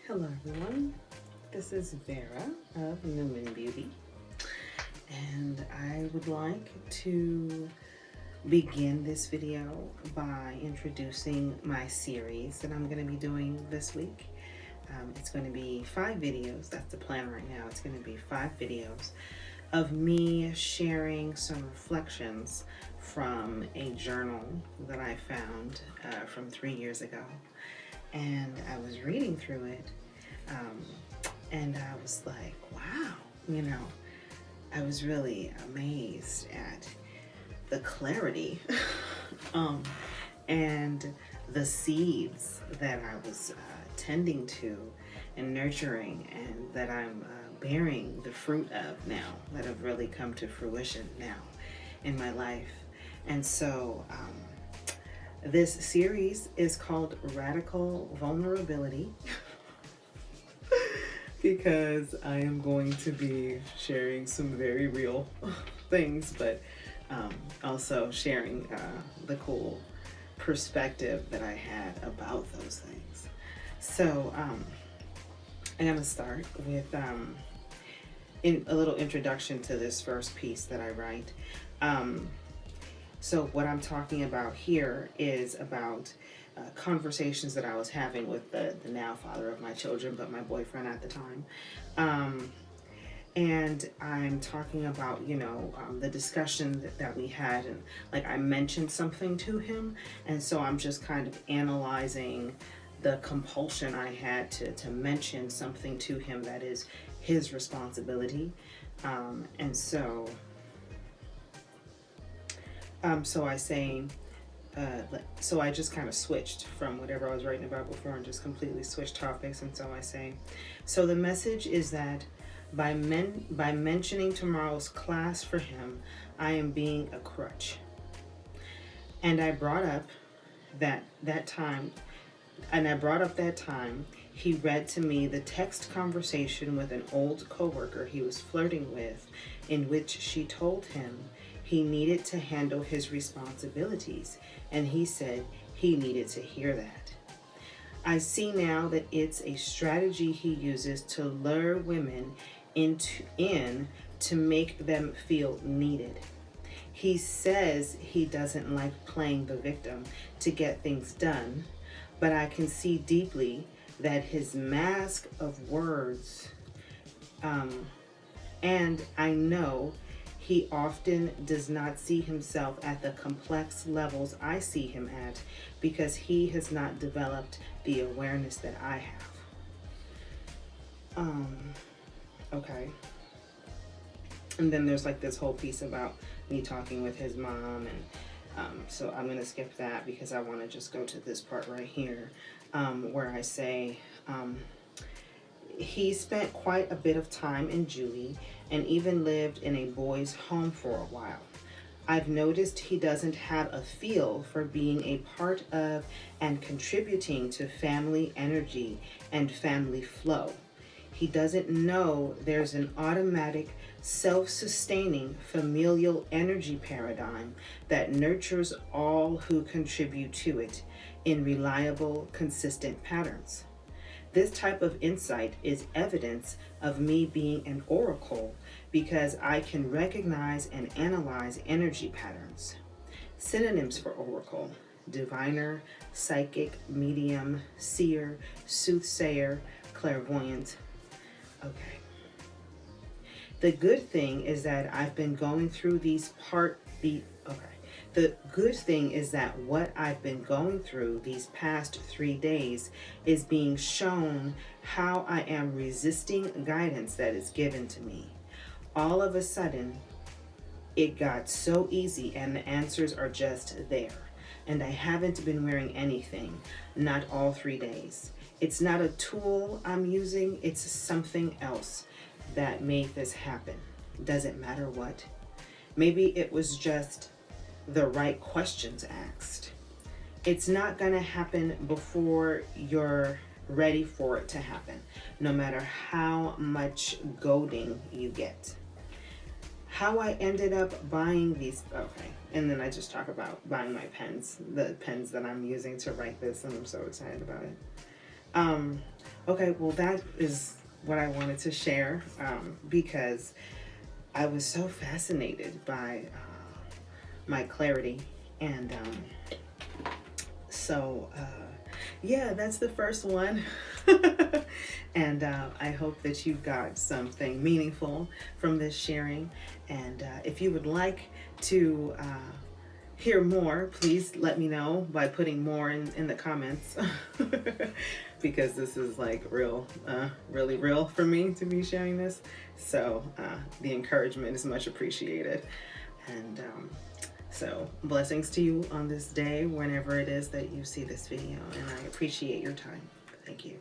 Hello everyone, this is Vera of Newman Beauty, and I would like to begin this video by introducing my series that I'm going to be doing this week. It's going to be 5 videos, that's the plan right now. It's going to be 5 videos of me sharing some reflections from a journal that I found from 3 years ago. And I was reading through it, um, and I was like, wow, I was really amazed at the clarity um, and the seeds that I was tending to and nurturing, and that I'm bearing the fruit of now, that have really come to fruition now in my life. And so, this series is called Radical Vulnerability because I am going to be sharing some very real things, but also sharing the cool perspective that I had about those things. So I'm going to start with in a little introduction to this first piece that I write. So what I'm talking about here is about conversations that I was having with the now father of my children, but my boyfriend at the time. And I'm talking about, the discussion that we had, and like I mentioned something to him, and so I'm just kind of analyzing the compulsion I had to mention something to him that is his responsibility. And so so I say, so I just kind of switched from whatever I was writing about before and just completely switched topics. And so I say, so the message is that by mentioning tomorrow's class for him, I am being a crutch. And I brought up that time, he read to me the text conversation with an old coworker he was flirting with, in which she told him he needed to handle his responsibilities, and he said he needed to hear that. I see now that it's a strategy he uses to lure women in to make them feel needed. He says he doesn't like playing the victim to get things done, but I can see deeply that his mask of words, and I know he often does not see himself at the complex levels I see him at, because he has not developed the awareness that I have. Okay. And then there's like this whole piece about me talking with his mom, and so I'm going to skip that because I want to just go to this part right here, where I say, he spent quite a bit of time in juvie and even lived in a boys' home for a while. I've noticed he doesn't have a feel for being a part of and contributing to family energy and family flow. He doesn't know there's an automatic, self-sustaining familial energy paradigm that nurtures all who contribute to it in reliable, consistent patterns. This type of insight is evidence of me being an oracle, because I can recognize and analyze energy patterns. Synonyms for oracle: diviner, psychic, medium, seer, soothsayer, clairvoyant. Okay. The good thing is that I've been going through The good thing is that what I've been going through these past 3 days is being shown how I am resisting guidance that is given to me. All of a sudden, it got so easy and the answers are just there. And I haven't been wearing anything, not all 3 days. It's not a tool I'm using, it's something else that made this happen. Does it matter what? Maybe it was just the right questions asked. It's not going to happen before you're ready for it to happen, no matter how much goading you get. How I ended up buying these, okay, and then I just talk about buying my pens, the pens that I'm using to write this, and I'm so excited about it. Okay, well, that is what I wanted to share because I was so fascinated by my clarity. And so, yeah, that's the first one. And I hope that you got something meaningful from this sharing. And if you would like to hear more, please let me know by putting more in the comments. Because this is like real, really real for me to be sharing this. So the encouragement is much appreciated. And so blessings to you on this day, whenever it is that you see this video. And I appreciate your time. Thank you.